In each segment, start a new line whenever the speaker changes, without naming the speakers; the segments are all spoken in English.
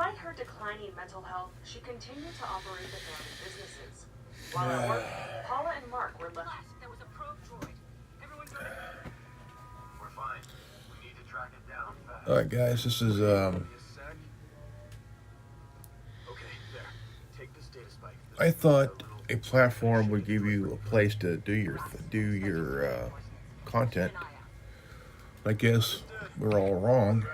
Despite her declining mental health, she continued to operate the family businesses. While at work, Paula and Mark were left.
There was a probe droid. Everyone's ready. We're fine. We need to track it down fast.
All right, guys, this is
Okay, there. Take this data spike.
I thought a platform would give you a place to do your content. I guess we're all wrong.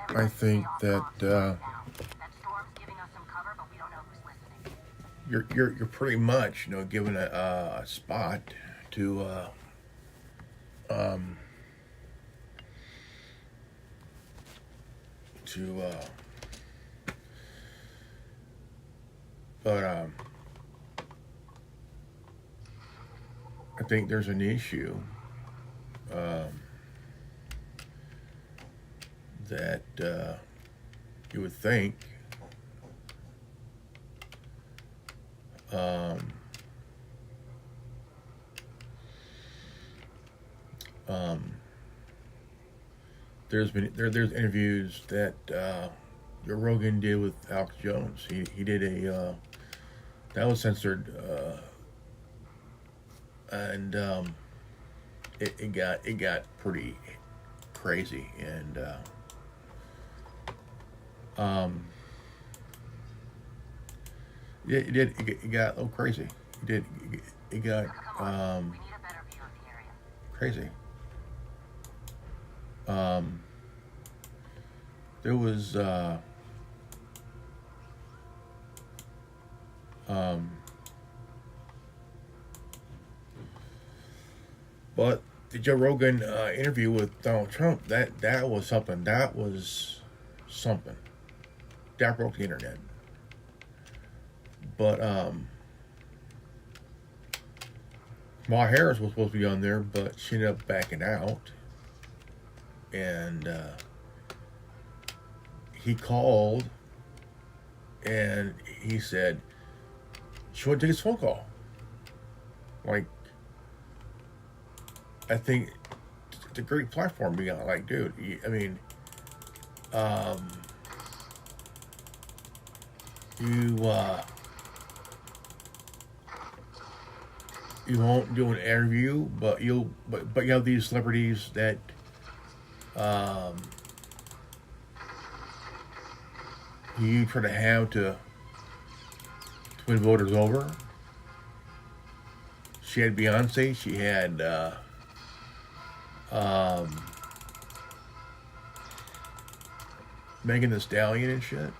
I think that you're pretty much, given a spot to but I think there's an issue that you would think there's interviews that Joe Rogan did with Alex Jones. He did a that was censored, and it got pretty crazy, and yeah, it got a little crazy. It got crazy. There was but the Joe Rogan interview with Donald Trump, that was something. That was something. That broke the internet. But Kamala Harris was supposed to be on there, but she ended up backing out. And he called, and he said she wouldn't take his phone call. Like, I think it's a great platform to be on. Like, dude, I mean, you won't do an interview, but you have these celebrities that you try to have to win voters over. She had Beyonce. She had Megan Thee Stallion and shit.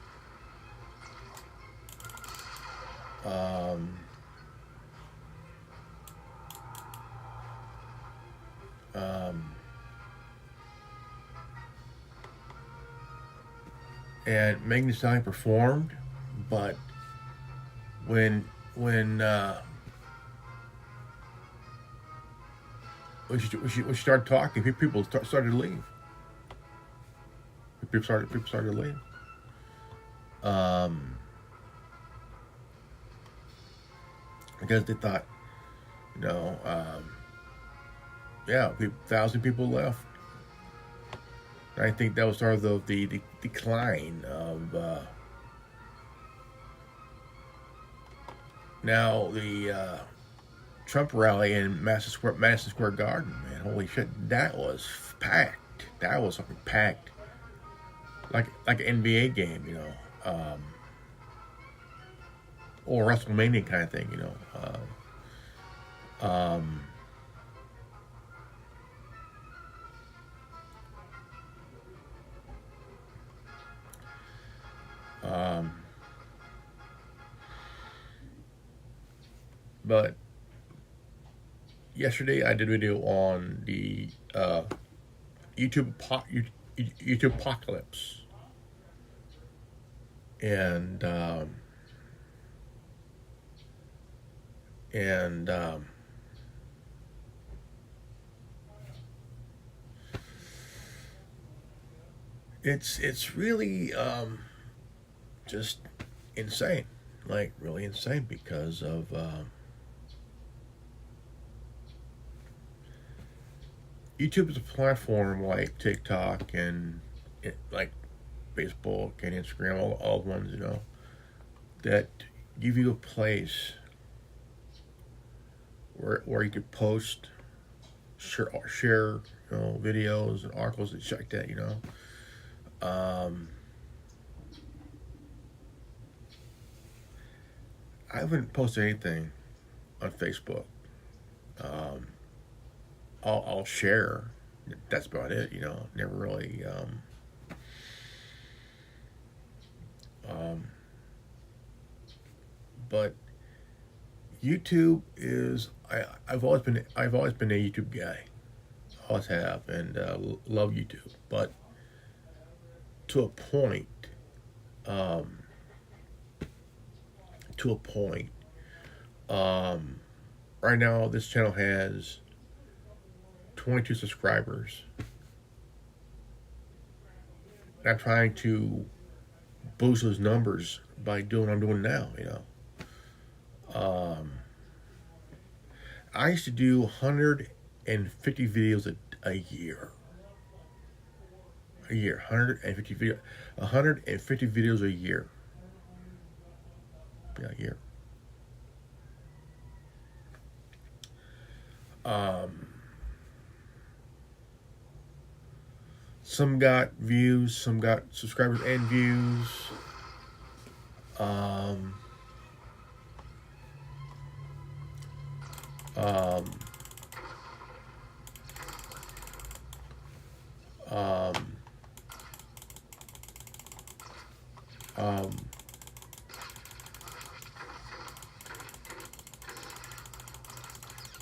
And Megan Thee Stallion performed, but when she started talking, people started to leave. People started to leave. Because they thought, yeah, 1,000 people left. I think that was sort of the decline of now the Trump rally in Madison Square Garden. Man, holy shit, that was packed. That was something packed, like an NBA game, or WrestleMania kind of thing, But yesterday I did a video on the YouTube apocalypse, and it's really just insane, like really insane, because of YouTube is a platform like TikTok and like Facebook and Instagram, all the ones, that give you a place where you could post, share videos and articles and shit like that, I haven't posted anything on Facebook. I'll share. That's about it, Never really. But YouTube is. I've always been a YouTube guy. Always have, and love YouTube. But to a point. To a point. Right now, this channel has 22 subscribers. And I'm trying to boost those numbers by doing what I'm doing now, I used to do 150 videos a year. 150 videos a year. Yeah, a year. Some got views, some got subscribers and views.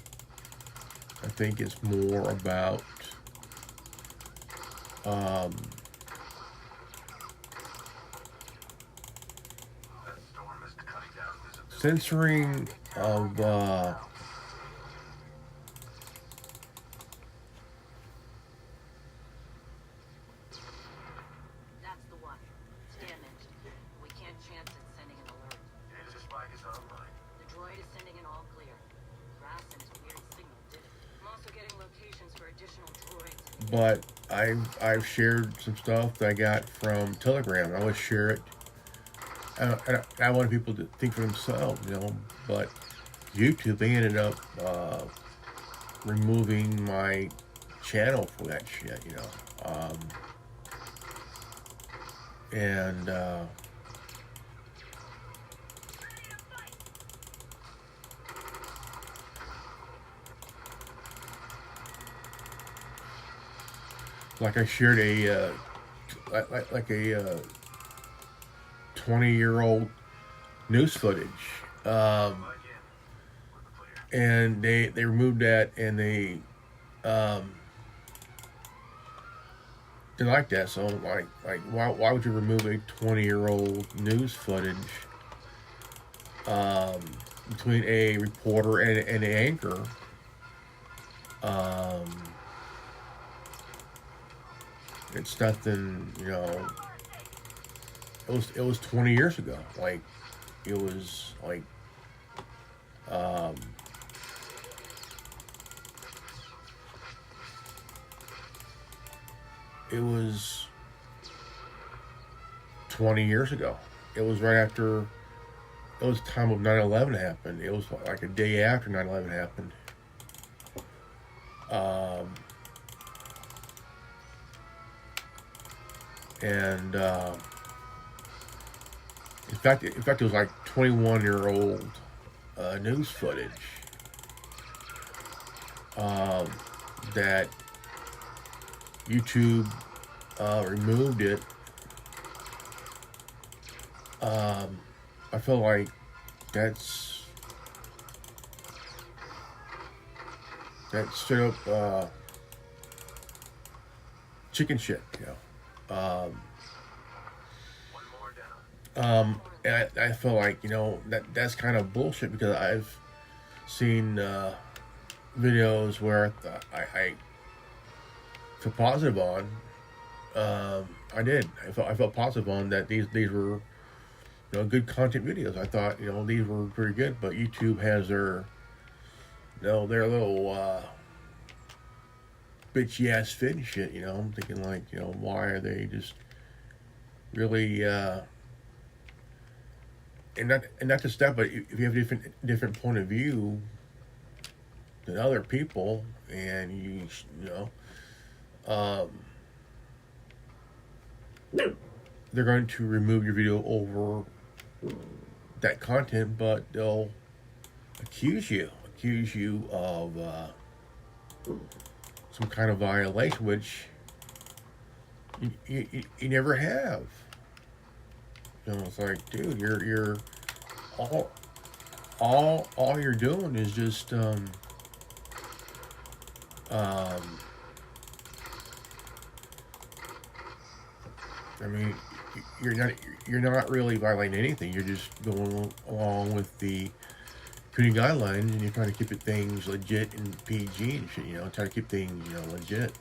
I think it's more about censoring of
That's the one. It's damaged. We can't chance it sending an alert. The droid is sending an all clear. Grass and his weird signal did it. I'm also getting locations for additional droids.
but I've shared some stuff that I got from Telegram. I always share it. I want people to think for themselves, but YouTube, they ended up removing my channel for that shit, and like I shared a like a 20-year-old news footage, and they removed that, and they didn't like that. So like why would you remove a 20-year-old news footage between a reporter and an anchor? It's nothing, It was 20 years ago. Like, it was like, it was 20 years ago. It was right after, it was the time of 9/11 happened. It was like a day after 9/11 happened. And in fact, it was like 21-year-old news footage that YouTube removed it. I feel like that's straight up chicken shit, and I feel like, that's kind of bullshit, because I've seen videos where I feel positive on. I did. I felt positive on that. These were, good content videos. I thought, these were pretty good. But YouTube has their, their little bitchy ass fit and shit. I'm thinking like, why are they just really and not just that, but if you have a different point of view than other people, and they're going to remove your video over that content, but they'll accuse you of some kind of violation, which you never have. It's like, dude, you're all you're doing is just I mean, you're not really violating anything. You're just going along with the community guidelines, and you're trying to keep things legit and PG and shit. Try to keep things legit.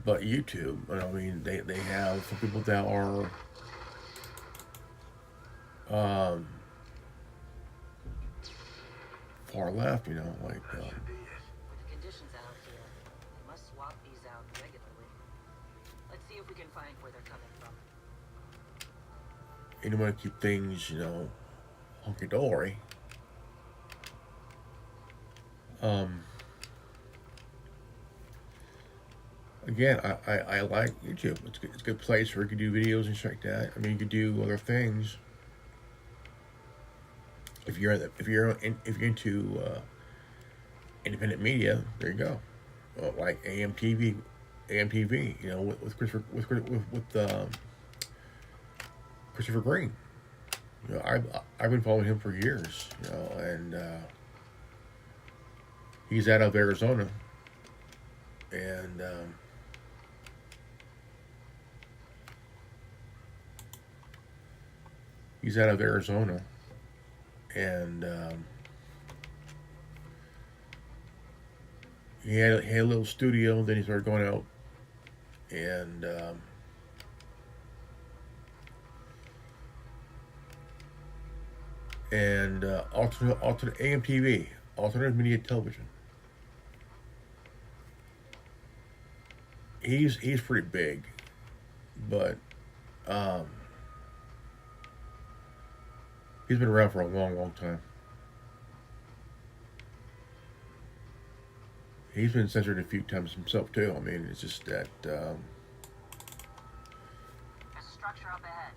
But YouTube, I mean, they have some people that are far left, like
With the conditions out here, they must swap these out regularly. Let's see if we can find where they're coming from.
and you want to keep things, hunky-dory. Again, I like YouTube. It's a good place where you can do videos and shit like that. I mean, you could do other things if you're into independent media. There you go, like AMTV, with Christopher Green. I've been following him for years, and he's out of Arizona, and he had a little studio. Then he started going out and alternate AMTV, alternative media television. He's pretty big, but he's been around for a long time. He's been censored a few times himself too. I mean, it's just that
There's a structure up ahead.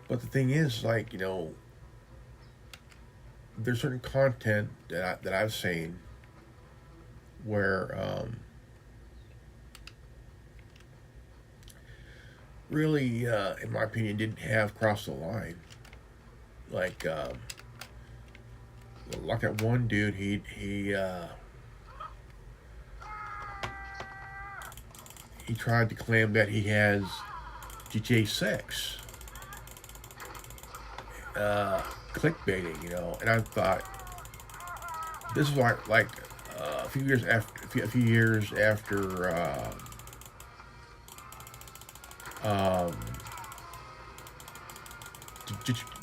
But the thing is, like, there's certain content that I've seen where really, in my opinion, didn't have crossed the line. Like that one dude, he tried to claim that he has GTA 6. Clickbaiting, and I thought this is like a few years after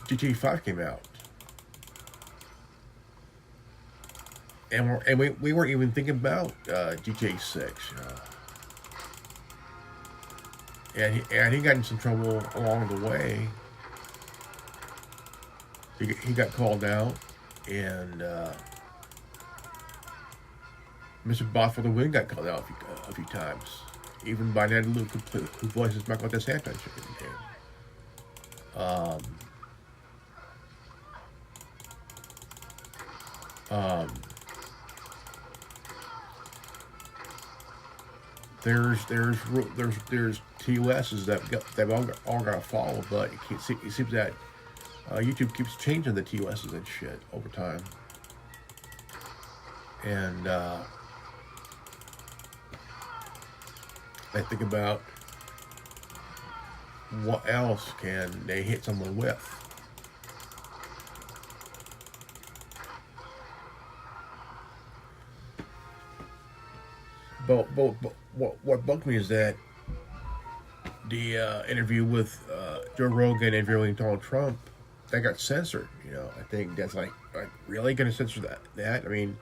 GTA 5 came out, and we weren't even thinking about GTA 6, and he got in some trouble along the way. He got called out, and Mr. Boss for the Win got called out a few times, even by Natalie Luke, who voices Michael DeSantis. There's TOSs that all got to follow, but it seems that YouTube keeps changing the TOSs and shit over time. And I think about what else can they hit someone with. But what bugged me is that the interview with Joe Rogan interviewing Donald Trump, that got censored. You know, I think that's like really going to censor that. I mean,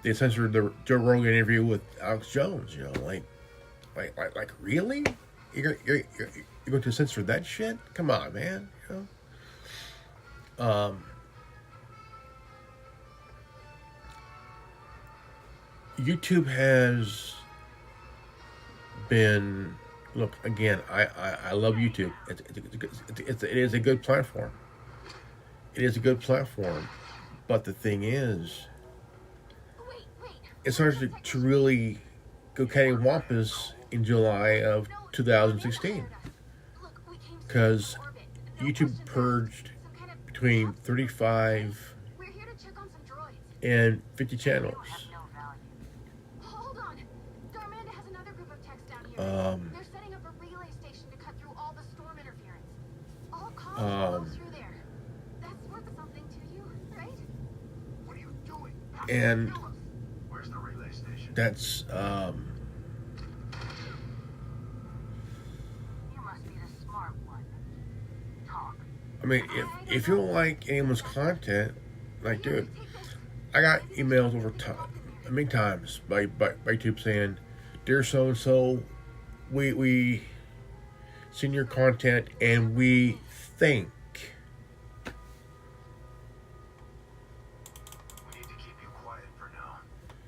they censored the Joe Rogan interview with Alex Jones. You know, like really? You're going to censor that shit? Come on, man. You know. YouTube has been, look, again, I love YouTube. It is a good platform. It is a good platform. But the thing is, it started to really go cattywampus in July of 2016. Because YouTube purged between 35 and 50 channels.
They're setting up a relay station to cut through all the storm interference. All calls go through there. That's worth something to you, right?
What are you doing?
And
Where's the relay station?
that's
You must be the smart one. Talk.
I mean, if you don't like anyone's content, like, dude, I got emails over time, many times by YouTube saying, "Dear so and so, we seen your content and we think."
We need to keep you quiet for now.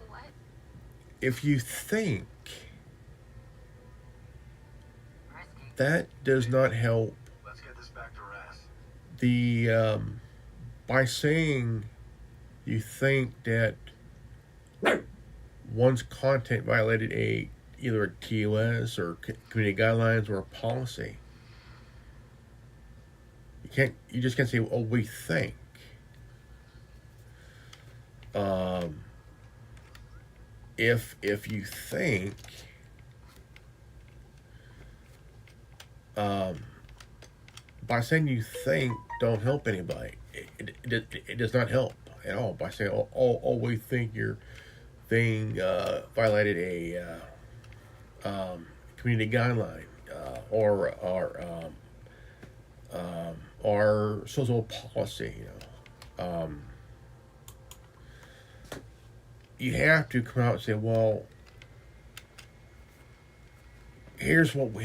What?
If you think,
Risky.
that does not help
Let's get this back to RAS.
the by saying you think that one's content violated either a TOS or community guidelines or a policy. You just can't say, "Oh, we think." If you think, by saying you think, don't help anybody. It does not help at all by saying, "Oh, we think your thing violated a community guideline or social policy." You know, you have to come out and say, "Well, here's what we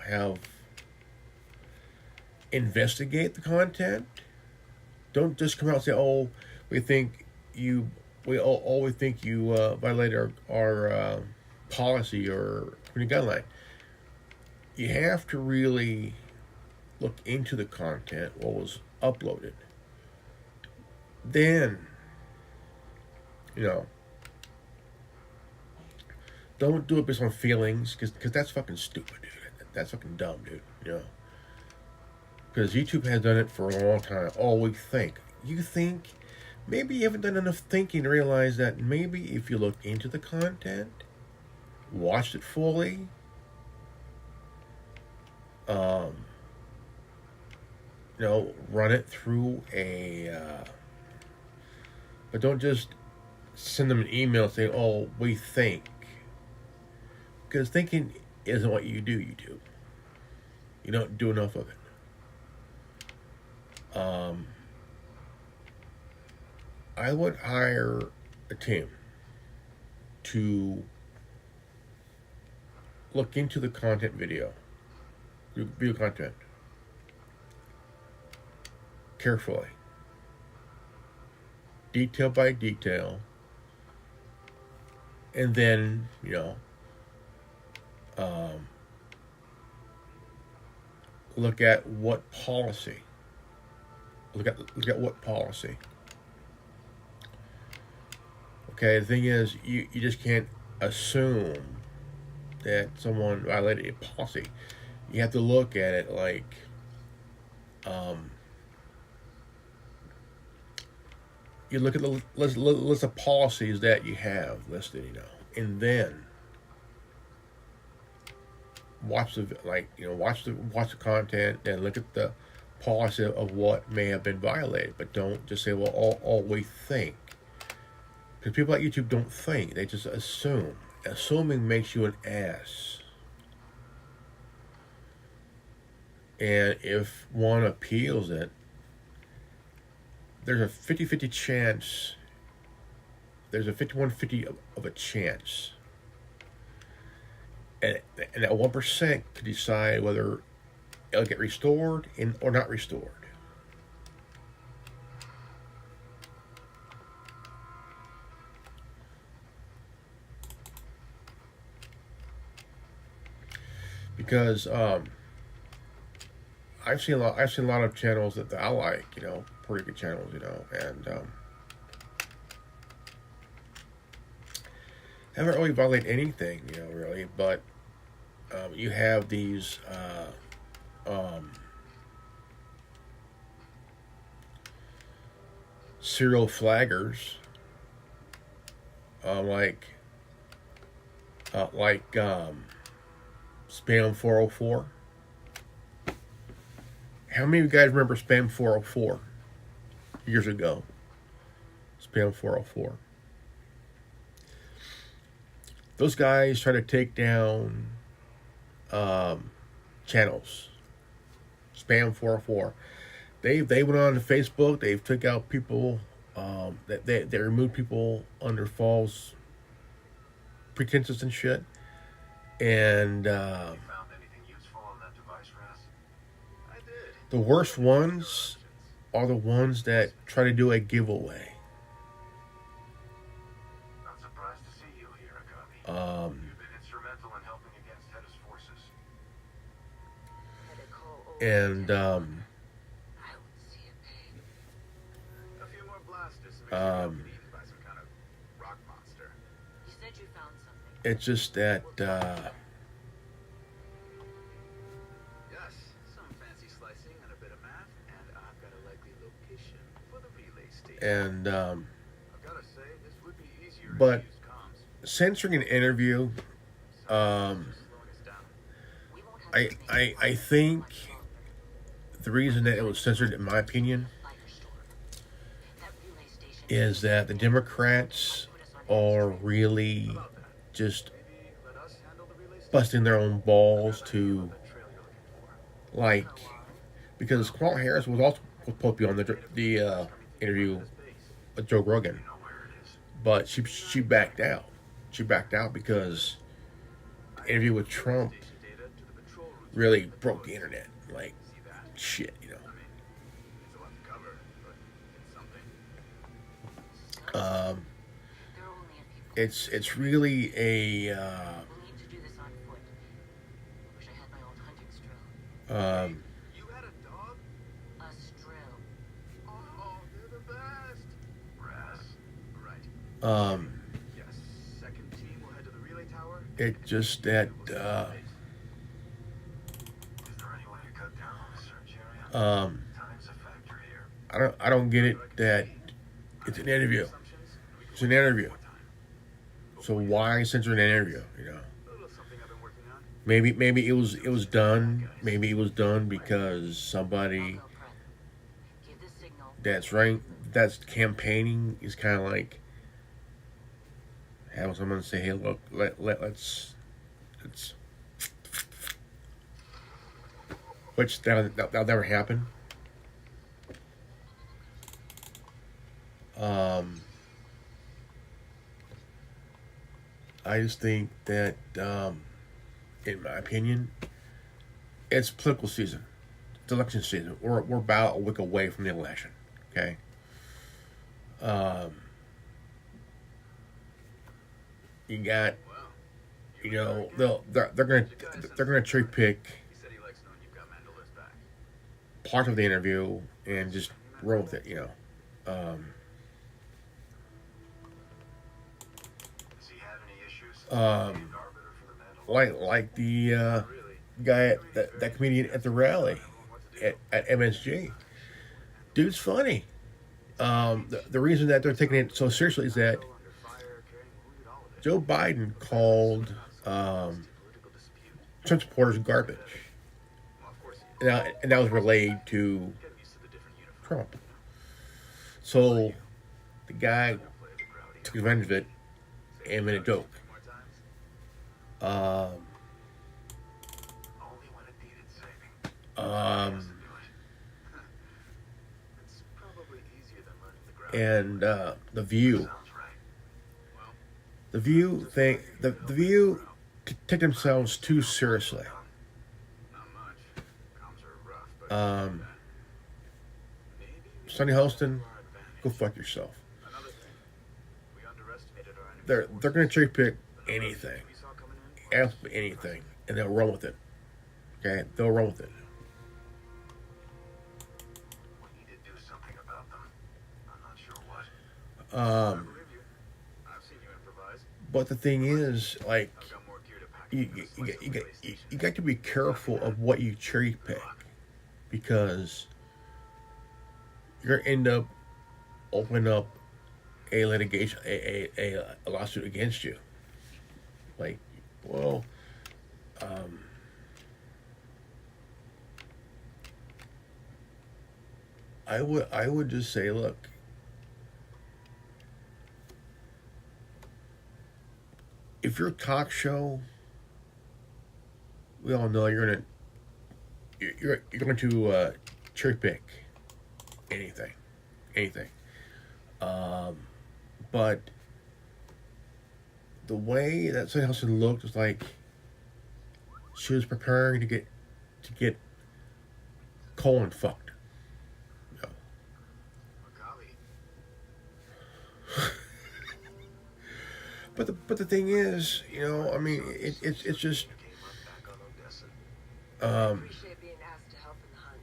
have. Investigate the content. Don't just come out and say, "Oh, we think you violated our policy or community guideline." You have to really look into the content, what was uploaded. Then, you know, don't do it based on feelings, because that's fucking stupid, dude. That's fucking dumb, dude. You know, because YouTube has done it for a long time. "Oh, we think." You think? Maybe you haven't done enough thinking to realize that maybe if you look into the content, watched it fully, you know, run it through but don't just send them an email saying, "Oh, we think." Because thinking isn't what you do, YouTube. You don't do enough of it. I would hire a team to look into the content video content carefully, detail by detail, and then, you know, look at what policy. Look at what policy. Okay, the thing is, you just can't assume that someone violated a policy. You have to look at it like, you look at the list of policies that you have listed, you know, and then watch the watch the content and look at the policy of what may have been violated, but don't just say, well, all we think, because people at YouTube don't think, they just assume. Assuming makes you an ass. And if one appeals it, there's a 50-50 chance, there's a 51-50 of a chance. And that 1% could decide whether it'll get restored or not restored. Because I've seen a lot of channels that I like, you know, pretty good channels, you know, and haven't really violated anything, you know, really, but you have these serial flaggers, like Spam 404. How many of you guys remember Spam 404 years ago? Spam 404. Those guys try to take down channels. Spam 404. They went on to Facebook. They've took out people. They removed people under false pretenses and shit. And
Found anything useful on that device, Raz? I did.
the worst ones are the ones that try to do a giveaway.
Not surprised to see you here, Akabi. You've been instrumental in helping against Hedda's forces.
And
I would see a pain.
A few more blasters to make sure you don't get eaten by some kind of rock monster.
You said you found something.
it's just that
Yes, some fancy slicing and a bit of math, and I've got a likely location for the relay station.
and
I've gotta say, this would be easier
but
if you use comms.
censoring an interview,
Slowing us down.
We won't have
I think the reason that it was censored, in my opinion,
lighter store. That relay station
is that the Democrats are really just
Maybe let us handle the relay station.
busting their own balls to,
Trail you're looking for.
like, because Kamala Harris was also supposed to be on the interview with Joe Rogan,
You know where it is.
but she backed out. She backed out because the interview with Trump
Station data to the patrol routes.
really broke the internet. Like,
See that?
shit, you know.
I mean, it's a lot to cover, but it's something.
There are only a few.
It's really a
We'll need to do this on foot. I wish I had my old hunting strill.
You had a dog?
A strill.
Oh, they're the best. Raz. Right. Yes. Second team will head to the relay tower.
it just that
Is there any way to cut down on the search area? Time's a factor here.
I don't get it that it's an interview.
Assumptions?
It's an interview. So why censor an interview? You know,
A little something I've been working on.
maybe it was done. Maybe it was done because somebody
Go prep. Give the signal.
that's campaigning is kind of like having someone say, "Hey, look, let's," which that'll never happen. I just think that, in my opinion, it's political season. It's election season. We're about a week away from the election. Okay. You got, you know, they're gonna cherry pick
He said he likes knowing you've got Mando'Ade's back.
part of the interview and just roll with it. You know.
Does he have any issues?
Um,
The arbiter for the Mando'Ade.
like the
Really?
guy that comedian at the rally at MSG. Dude's funny. the reason that they're taking it so seriously is that
Under fire, carrying wounded, all of it.
Joe Biden called
Political dispute.
Trump supporters garbage,
Well, of course he is.
and that was relayed to
Get used to the different uniform.
Trump. So the guy
Play the crowd.
took advantage of it and made a joke.
More times.
Um,
Only when it needed saving.
um,
It's probably easier than learning the ground.
and the View.
Sounds right. Well,
The View thing. The View take themselves too seriously.
not much. Comms are rough, but maybe we
Sonny
can
Holston,
to our advantage.
go fuck yourself.
Another thing, we underestimated our enemy's
They're
forces.
gonna cherry pick
The numbers
anything,
we saw coming in,
absolutely anything, and they'll run with it. Okay, they'll run with it.
we need to do something about them. I'm not sure what. I
Um,
believe you. I've seen you improvise.
but the thing is, like,
I've got more gear to pack.
you,
than
you,
a
you,
slice
got-
of
you, got,
relay
you,
station.
you got to be careful of what you cherry pick, because you're gonna end up opening up a litigation, a lawsuit against you. Like, well, I would just say, look, if you're a talk show, we all know you're going to cherry pick anything. But the way that Sunny Hudson looked was like she was preparing to get colon fucked. You know.
Golly,
But the thing is, you know, I mean, it's just
you came right back on Odessa.
Appreciate being asked to help in the hunt.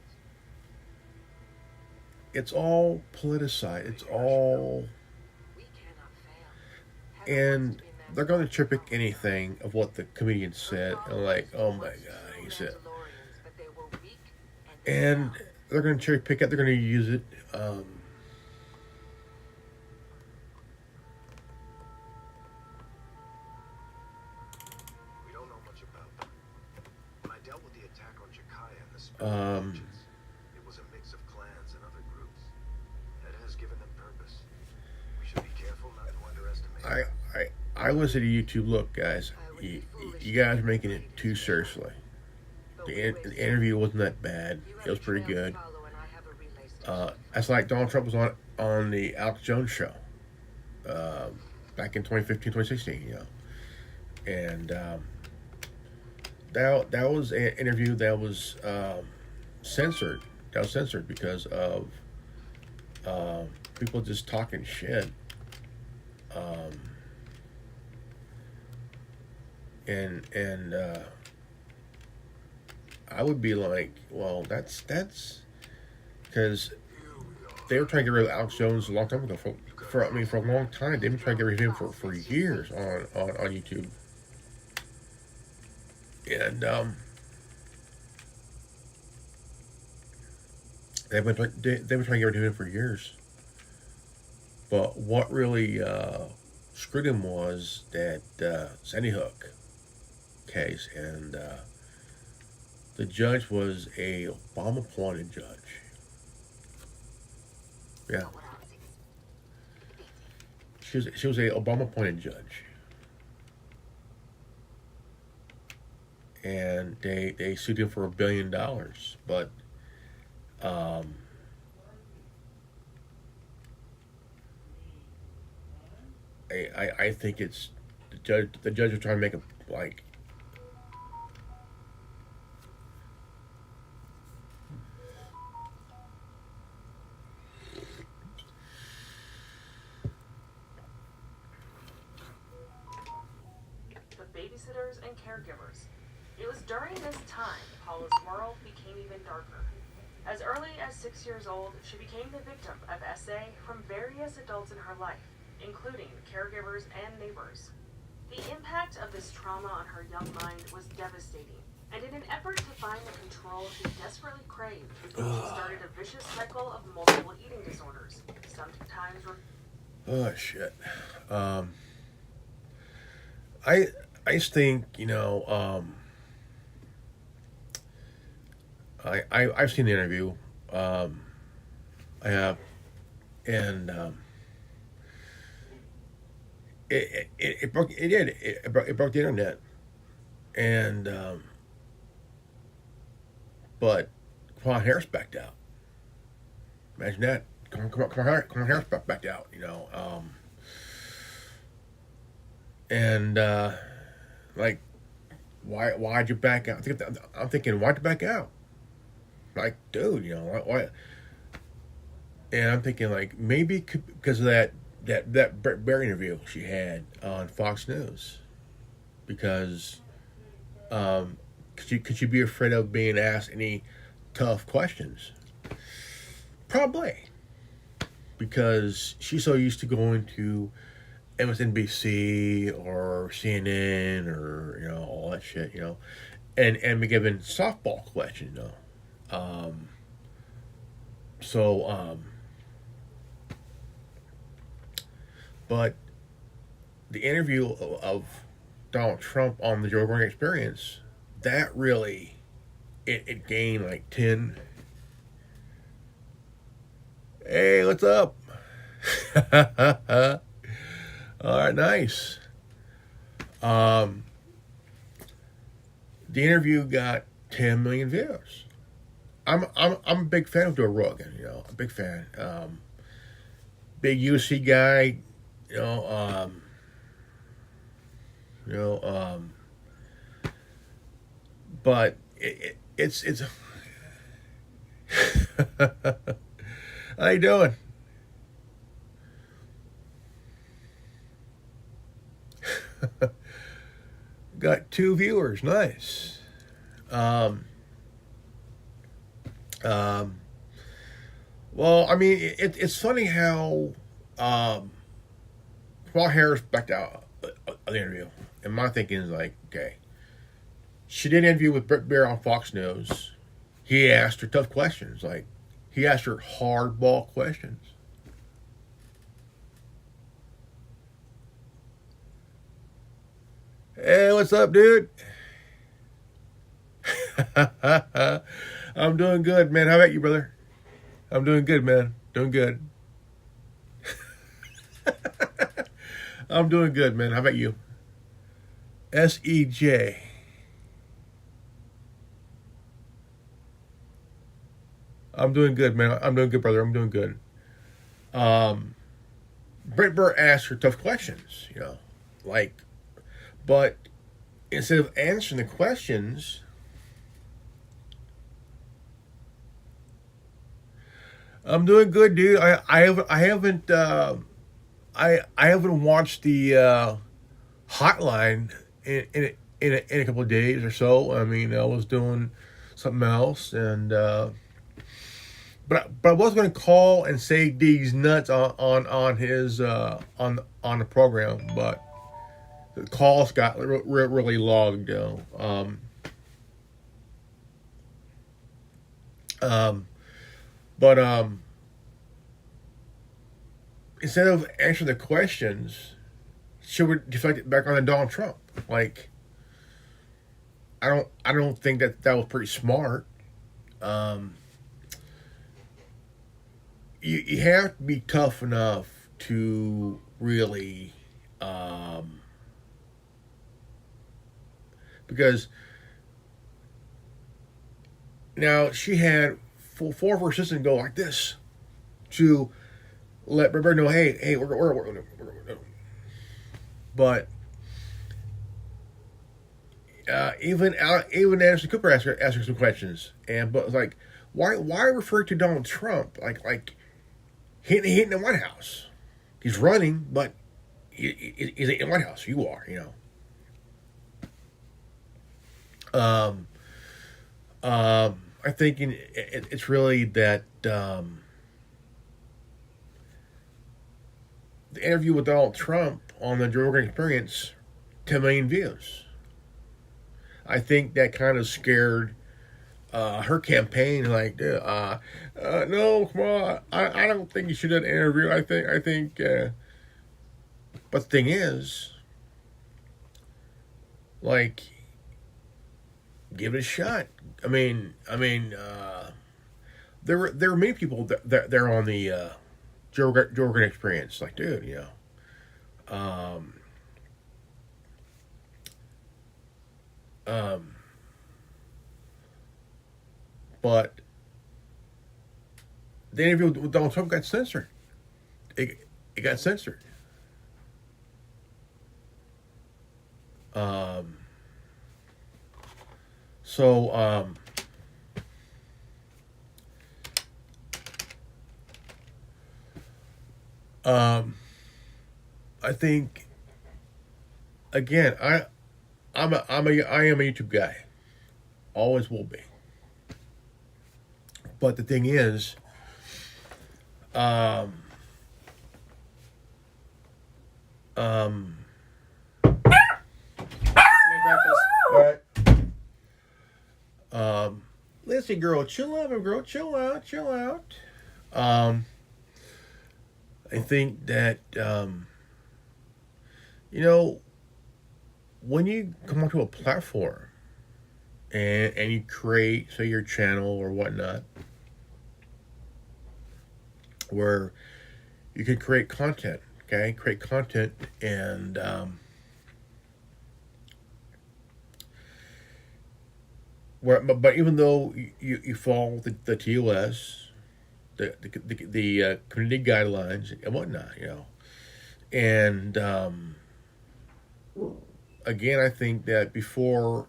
it's all politicized. It's all,
We cannot fail. Heaven
and
wants to be
they're going to cherry pick anything of what the comedian said, and like, oh my god, he said,
Mandalorians, but they were weak
and
sound.
they're going to cherry pick it. They're going to use it.
We don't know much about them. When I dealt with the attack on Jakaya and the spirit
Um,
agents, it was a mix of clans and other groups. That has given them purpose. We should be careful not to underestimate them.
I listen to YouTube. Look, guys, you guys are making it too seriously. The interview wasn't that bad. It was pretty good. That's like Donald Trump was on the Alex Jones show back in 2015, 2016, you know. And that was an interview that was censored. That was censored because of people just talking shit. And I would be like, well, that's because they were trying to get rid of Alex Jones a long time ago. For a long time, they've been trying to get rid of him for years on YouTube. And they've been trying to get rid of him for years. But what really screwed him was that Sandy Hook case, and the judge was a Obama-appointed judge. Yeah, she was a Obama-appointed judge, and they sued him for $1 billion, but I think it's the judge. The judge was trying to make a like.
The babysitters and caregivers. It was during this time Paula's world became even darker. As early as 6 years old, she became the victim of SA from various adults in her life, including caregivers and neighbors. The impact of this trauma on her young mind was devastating, And in an effort to find the control she desperately craved, she started a vicious cycle of multiple eating disorders. Sometimes.
Oh shit. I just think, you know, I've seen the interview. I have, and it broke the internet, and but Kamala Harris backed out. Imagine that. Kamala Harris backed out. You know, and like, why'd you back out? I'm thinking, why'd you back out? Like, dude, you know, why? And I'm thinking, like, maybe because of that Bear interview she had on Fox News. Because, could you be afraid of being asked any tough questions? Probably. Because she's so used to going to MSNBC or CNN or, you know, all that shit, you know, and be given softball questions, you know. But the interview of Donald Trump on the Joe Rogan Experience, that really, it gained like 10. Hey, what's up? All right, nice. The interview got 10 million views. I'm a big fan of Joe Rogan, you know, a big fan. Big UFC guy, you know, but it's how you doing? Got 2 viewers, nice. Well, I mean, it's funny how Kamala Harris backed out of the interview. And my thinking is like, okay, she did an interview with Bret Baier on Fox News. He asked her tough questions. Like, he asked her hardball questions. Hey, what's up, dude? I'm doing good, man. How about you, brother? I'm doing good, man. Doing good. I'm doing good, man. How about you? SEJ. I'm doing good, man. I'm doing good, brother. I'm doing good. Bret Baier asked her tough questions, you know, like, but instead of answering the questions, I'm doing good, dude. I haven't watched the hotline in a couple of days or so. I mean, I was doing something else, and but I was going to call and say these nuts on his on the program, but the calls got really logged down. But instead of answering the questions, she would deflect it back on to Donald Trump. Like, I don't think that was pretty smart. You have to be tough enough to really, because now she had four of her assistants go like this to let Bret Baier know, hey, we're but even Anderson Cooper asked her some questions, but like, why refer to Donald Trump like he ain't in the White House? He's running, but he's in the White House. You are, you know. I think it's really that the interview with Donald Trump on the Joe Rogan Experience, 10 million views. I think that kind of scared her campaign. Like, no, come on, I don't think you should do an interview. I think. But the thing is, like, give it a shot. I mean, there were many people that are on the Joe Rogan Experience. Like, dude, you know, but the interview with Donald Trump got censored. It got censored. So I think again, I am a YouTube guy. Always will be. But the thing is, listen, girl, chill out, girl, chill out. I think that you know, when you come onto a platform and you create, say, your channel or whatnot, where you can create content, okay? Create content and but even though you follow the TOS, the community guidelines and whatnot, you know, and again, I think that before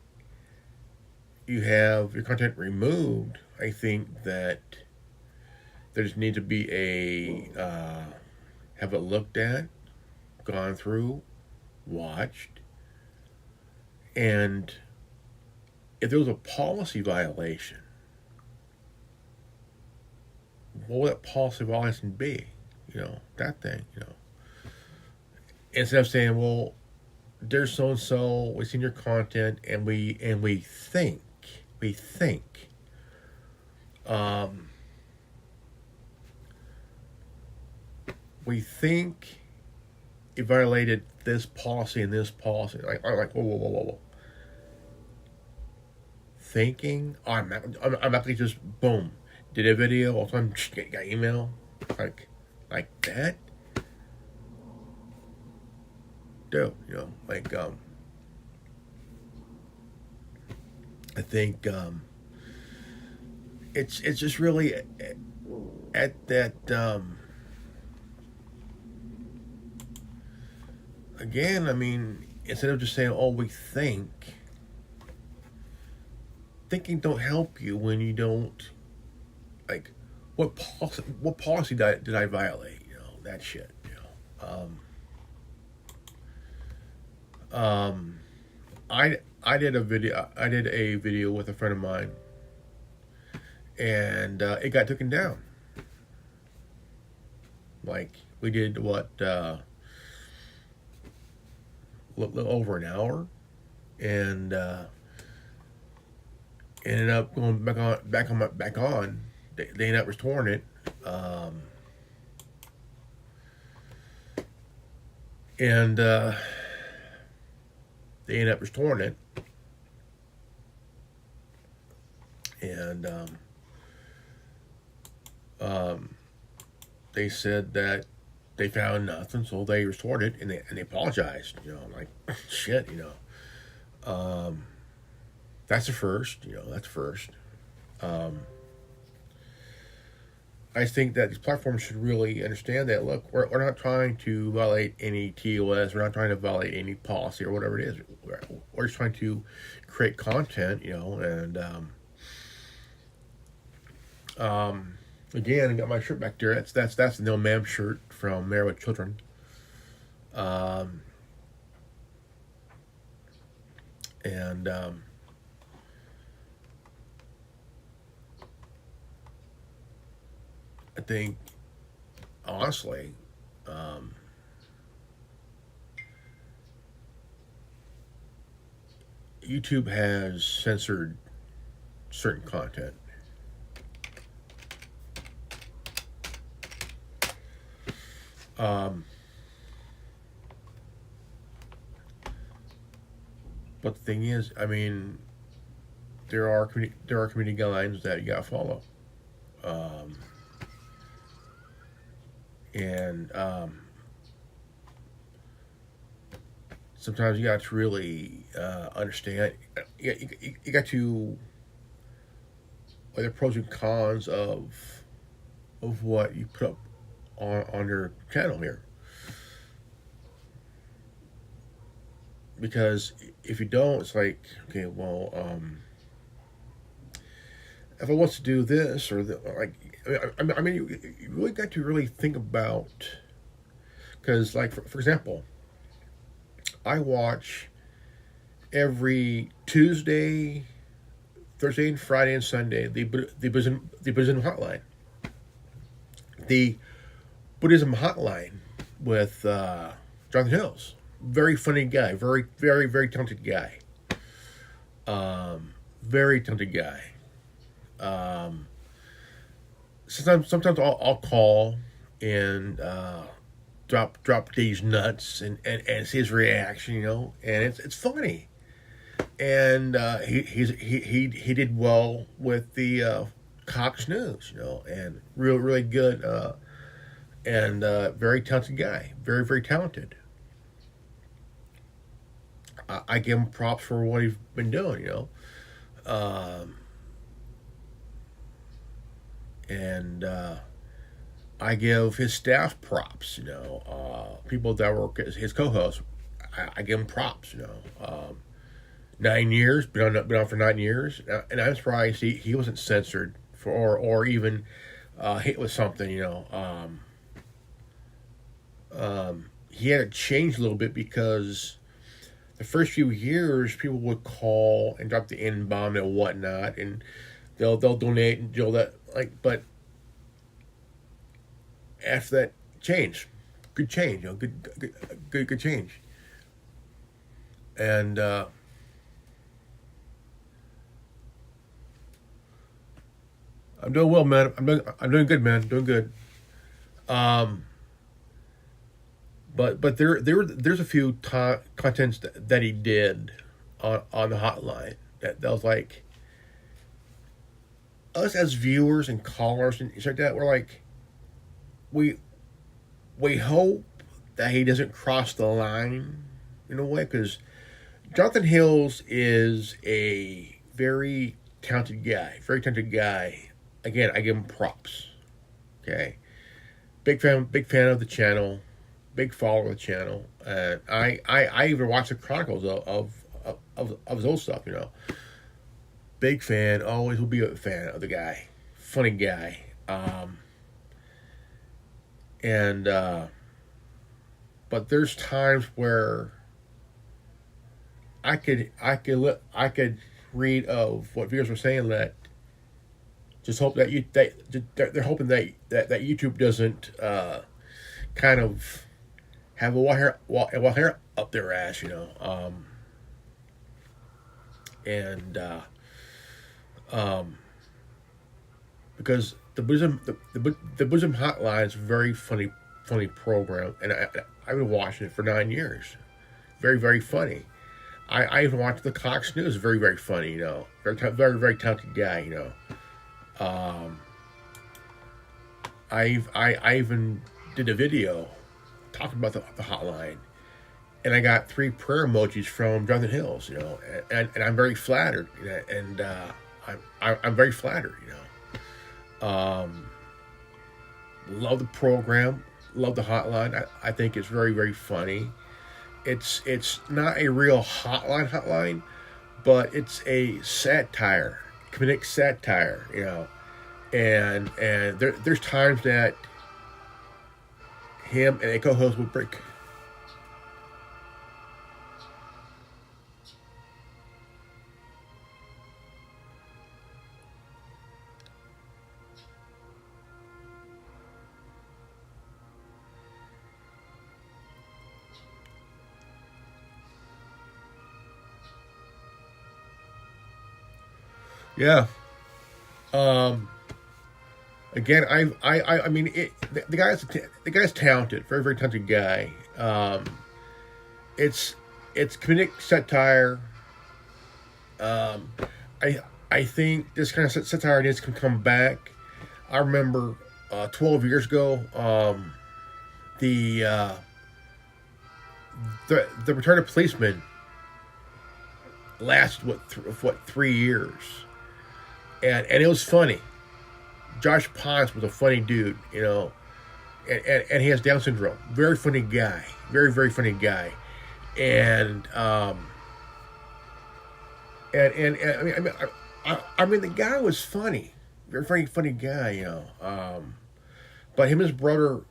you have your content removed, I think that there just needs to be a have it looked at, gone through, watched, and if there was a policy violation, what would that policy violation be? You know, that thing, you know. Instead of saying, well, there's so and so, we've seen your content and we think it violated this policy and this policy. Like whoa. Thinking, I'm not going to just boom, did a video, all the time got email, like that. Dude, you know, like I think it's just really at that again. I mean, instead of just saying, "Oh, we think," thinking don't help you when you don't, like, what policy did I violate? You know, that shit. You know, I did a video with a friend of mine, and it got taken down. Like, we did what, little over an hour, and ended up going back on. They ended up restoring it. And they ended up restoring it. And they said that they found nothing, so they restored it, and they apologized. You know, like, shit, you know. That's the first, you know, that's first. I think that these platforms should really understand that, look, we're not trying to violate any TOS, we're not trying to violate any policy or whatever it is. We're just trying to create content, you know, and again, I got my shirt back there. That's the No Ma'am shirt from Married with Children. And I think, honestly, YouTube has censored certain content. But the thing is, I mean, there are community guidelines that you gotta follow, and sometimes you got to really understand. You got to weigh the pros and cons of what you put up on your channel here. Because if you don't, it's like, okay, well, if I want to do this or I mean, you really got to really think about, because, like, for example, I watch every Tuesday, Thursday, and Friday and Sunday the Buddhism Hotline, the Buddhism Hotline with Jonathan Hills. Very funny guy. Very, very, very talented guy. Very talented guy. Sometimes I'll call and drop Dave's nuts and see his reaction, you know, and it's funny. And he did well with the Cox News, you know, and really good and very talented guy. Very, very talented. I give him props for what he's been doing, you know. And I give his staff props, you know. People that work as his co-hosts, I give him props, you know. 9 years, been on for 9 years, and I'm surprised he wasn't censored for or even hit with something, you know. He had to change a little bit because the first few years, people would call and drop the N-bomb and whatnot, and they'll donate and do all that. Like, but after that change, good change, you know, good change, and I'm doing well, man. I'm doing good, man. Doing good. But there's a few contents that he did on the hotline that was like, us as viewers and callers and stuff like that, we're like, we hope that he doesn't cross the line in a way, because Jonathan Hills is a very talented guy. Again, I give him props. Okay, big fan of the channel. Big follower of the channel, and I even watch the chronicles of his old stuff, you know. Big fan, always will be a fan of the guy, funny guy, but there's times where I could read of what viewers were saying that just hope that they're hoping that YouTube doesn't kind of have a wire up their ass, you know, because the Buddhism Hotline is a very funny program, and I've been watching it for 9 years. Very, very funny. I even watched the Cox News. Very, very funny, you know. Very, very talented guy, you know. I even did a video talking about the hotline, and I got 3 prayer emojis from Jonathan Hills, you know, and I'm very flattered, and I'm very flattered, you know. Love the program, love the hotline. I think it's very, very funny. It's not a real hotline, but it's a satire, comedic satire, you know, and there's times that him and a co-host would break. Yeah. Again, I mean, the guy's talented, very very talented guy. It's comedic satire. I think this kind of satire needs to come back. I remember 12 years ago, the Return of Policeman lasted 3 years, and it was funny. Josh Ponce was a funny dude, you know, and he has Down syndrome. Very funny guy, very very funny guy, and I mean the guy was funny, very funny guy, you know. But him and his brother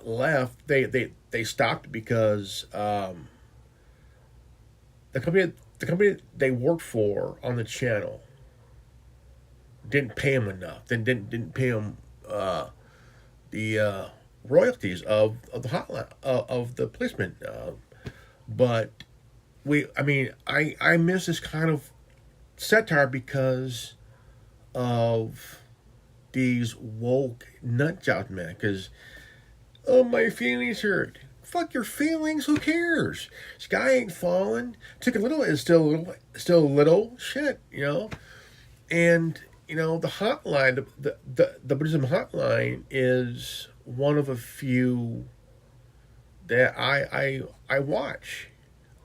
left. They stopped because the company they worked for on the channel didn't pay him enough. Didn't pay him the royalties of the hotline of the policeman. But I miss this kind of satire because of these woke nut jobs, man. Because my feelings hurt. Fuck your feelings. Who cares? Sky ain't falling. Took a little. Is still a little shit. You know, and you know the hotline. The Buddhism hotline is one of a few that I watch.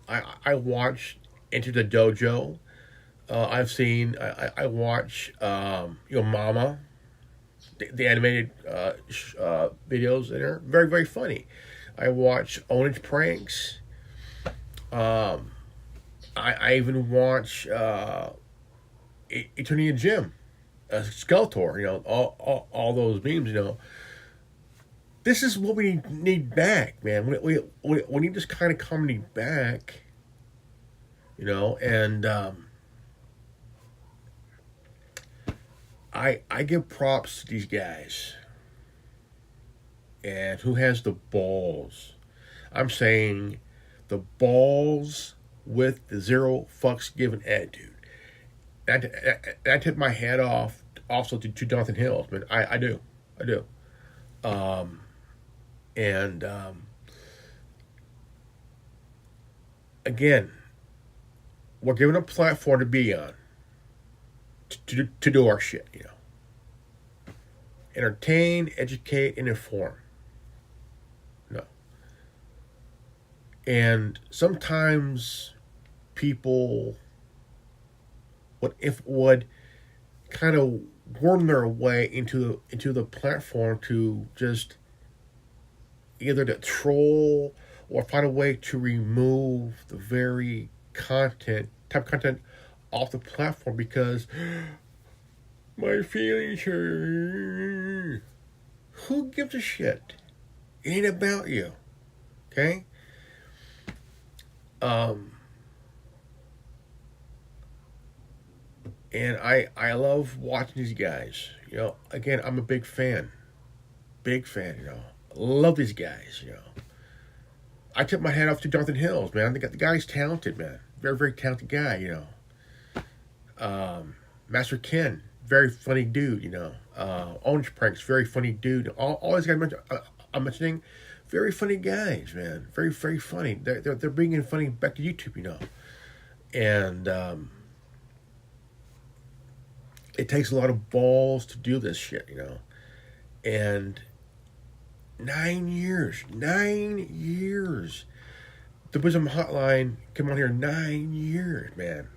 I watch Enter the Dojo. I've seen. I watch. Mama. The animated videos that are very very funny. I watch Ownage Pranks. I even watch Eternia Jim, Skeletor. You know, all those memes. You know, this is what we need back, man. We need this kind of comedy back. You know, and I give props to these guys. And who has the balls? I'm saying the balls with the zero fucks given attitude. I tip my hat off also to Jonathan Hills, man. I do. Again, we're given a platform to be on, to do our shit, you know. Entertain, educate, and inform. No. And sometimes people would kind of worm their way into the platform to just either to troll or find a way to remove the very type of content off the platform because my feelings hurt. Who gives a shit? It ain't about you. Okay? And I love watching these guys. You know, again, I'm a big fan. Big fan, you know. Love these guys, you know. I tip my hat off to Jonathan Hills, man. The guy's talented, man. Very, very talented guy, you know. Master Ken, very funny dude, you know. Ownage Pranks, very funny dude. All these guys I'm mentioning, very funny guys, man. Very, very funny. They're bringing funny back to YouTube, you know. And it takes a lot of balls to do this shit, you know. And 9 years. The Wisdom Hotline come on here 9 years, man.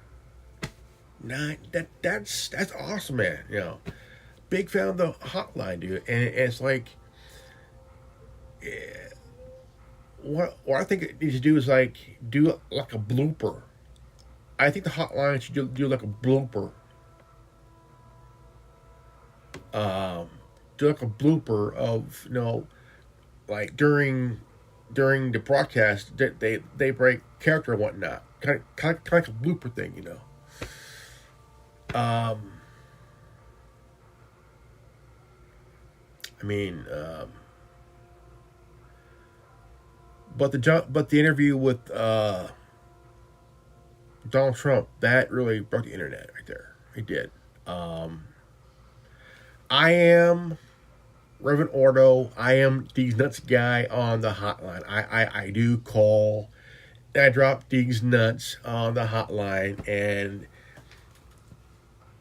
That's awesome, man. You know, big fan of the hotline, dude. And it's like, what I think it needs to do is like do like a blooper. I think the hotline should do like a blooper. Do like a blooper of, you know, like during the broadcast they break character and whatnot, kind of like a blooper thing, you know. But the interview with Donald Trump, that really broke the internet right there. He did. I am Reverend Ordo. I am These Nuts guy on the hotline. I do call. I drop These Nuts on the hotline, and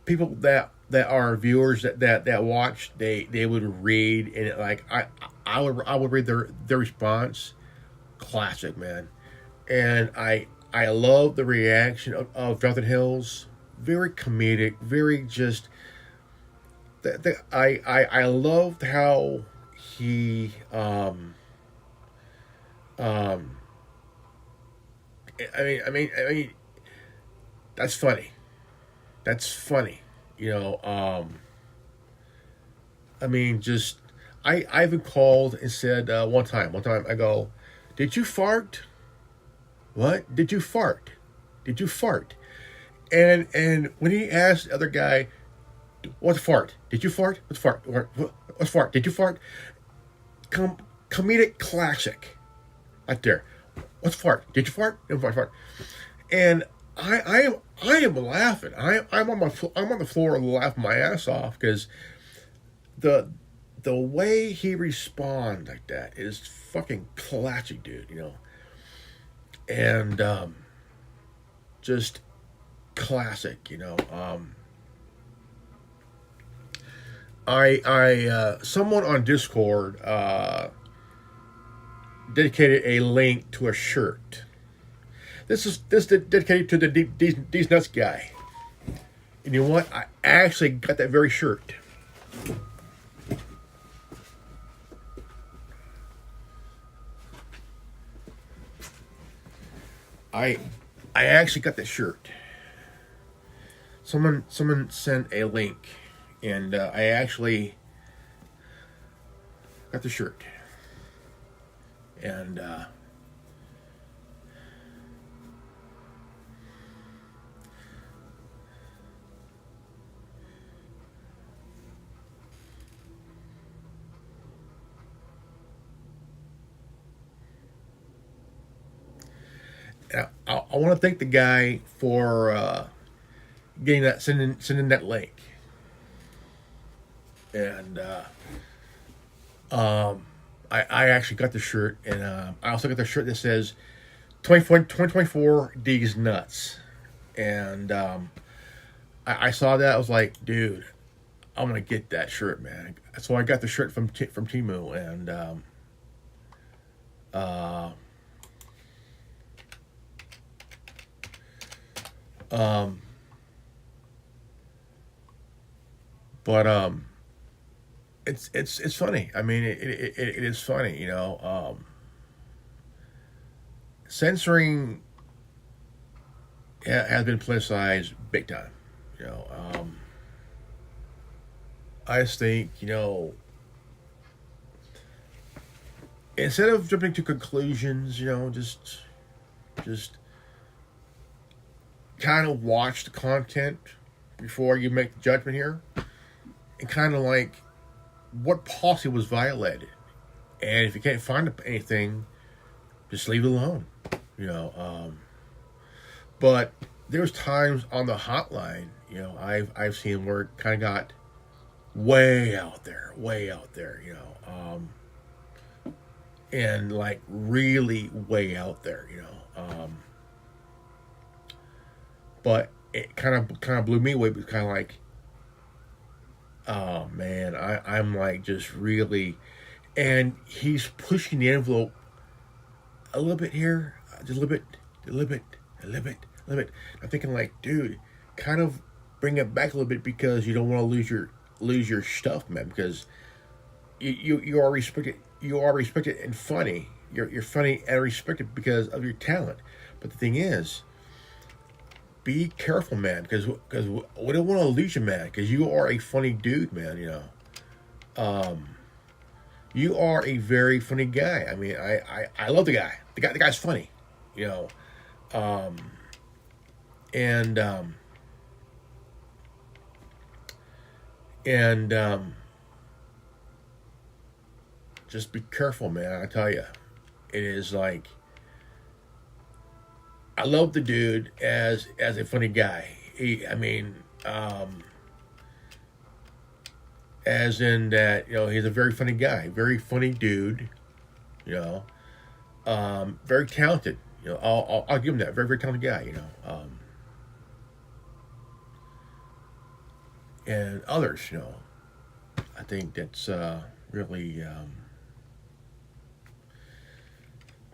people that are viewers that watch, they would read, and like I would read their response. Classic, man. And I love the reaction of Jonathan Hills. Very comedic, very just. I loved how he I mean that's funny. That's funny. You know, I mean, just I even called and said one time I go, "Did you fart? What? Did you fart? Did you fart?" And when he asked the other guy, "What's fart? Did you fart? What's fart? What's fart? Did you fart?" Comedic classic, right there. What's fart? Did you fart? Fart. And I am laughing. I'm on the floor laughing my ass off because the way he responds like that is fucking classic, dude. You know, and just classic. You know. Someone on Discord dedicated a link to a shirt. This is dedicated to These Nuts guy. And you know what? I actually got that very shirt. I actually got that shirt. Someone sent a link. And I actually got the shirt. And I want to thank the guy for getting that, sending that link. And I actually got the shirt, and I also got the shirt that says 2024 These Nuts. And I saw that. I was like, dude, I'm gonna get that shirt, man. So I got the shirt from Temu, and but it's funny. I mean, it is funny, you know. Censoring has been politicized big time, you know. I just think, you know, instead of jumping to conclusions, you know, just kind of watch the content before you make the judgment here, and kind of like, what policy was violated, and if you can't find anything, just leave it alone, you know. But there's times on the hotline, you know, I've seen where it kind of got way out there, you know, and like really way out there, you know. But it kind of blew me away. It was kind of like, oh man, I'm like just really, and he's pushing the envelope a little bit here, just a little bit. I'm thinking like, dude, kind of bring it back a little bit, because you don't want to lose your stuff, man. Because you are respected, and funny. You're funny and respected because of your talent. But the thing is, be careful, man, because we don't want to lose you, man, because you are a funny dude, man, you know. You are a very funny guy. I mean, I love the guy. The guy's funny, you know. And just be careful, man. I tell you, it is like, I love the dude as a funny guy. I mean, As in that, he's a very funny guy, very funny dude, very talented. I'll give him that. Very, very talented guy, and others, I think that's really.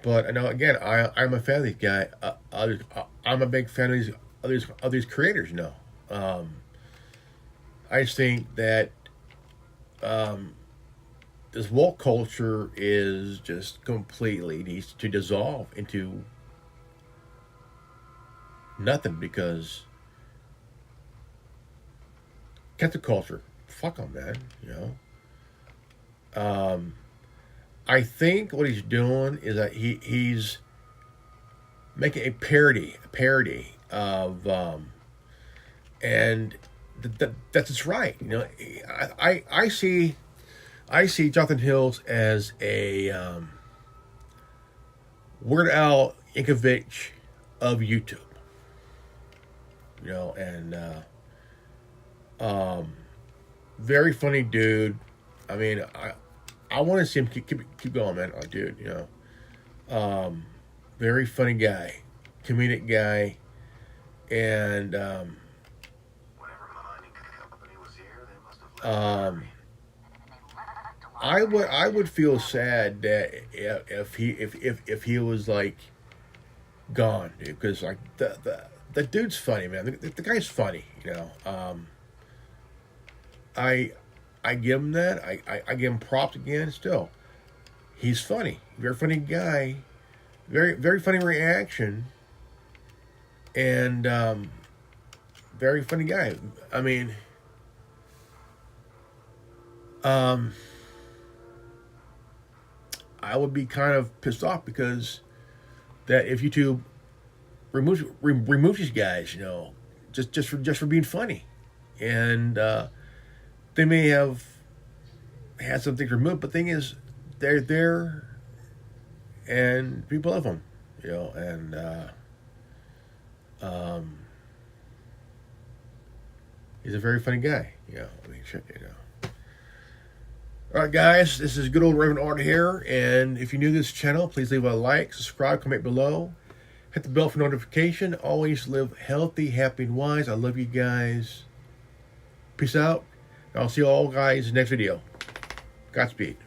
But I know again, I'm a fan of these guys. I'm a big fan of these creators. I just think that this woke culture is just completely needs to dissolve into nothing, because cancel culture, fuck them, man. I think what he's doing is that he's making a parody of and that's just right. I see Jonathan Hills as a Weird Al Yankovic of YouTube. Very funny dude. I mean, I want to see him keep going, man. Oh, dude, very funny guy, comedic guy, and
Whatever mining company was here, they must have left.
I would feel sad that if he was like gone, dude, because like the dude's funny, man. The guy's funny, I give him that. I give him props again. Still, he's funny. Very funny guy. Very, very funny reaction. And very funny guy. I mean, I would be kind of pissed off because that if YouTube removes these guys, just for being funny, and they may have had some things removed, but the thing is, they're there, and people love them, and he's a very funny guy, I mean, shit, All right, guys, this is good old Raven Art here, and if you're new to this channel, please leave a like, subscribe, comment below, hit the bell for notification. Always live healthy, happy, and wise. I love you guys. Peace out. I'll see you all guys in the next video. Godspeed.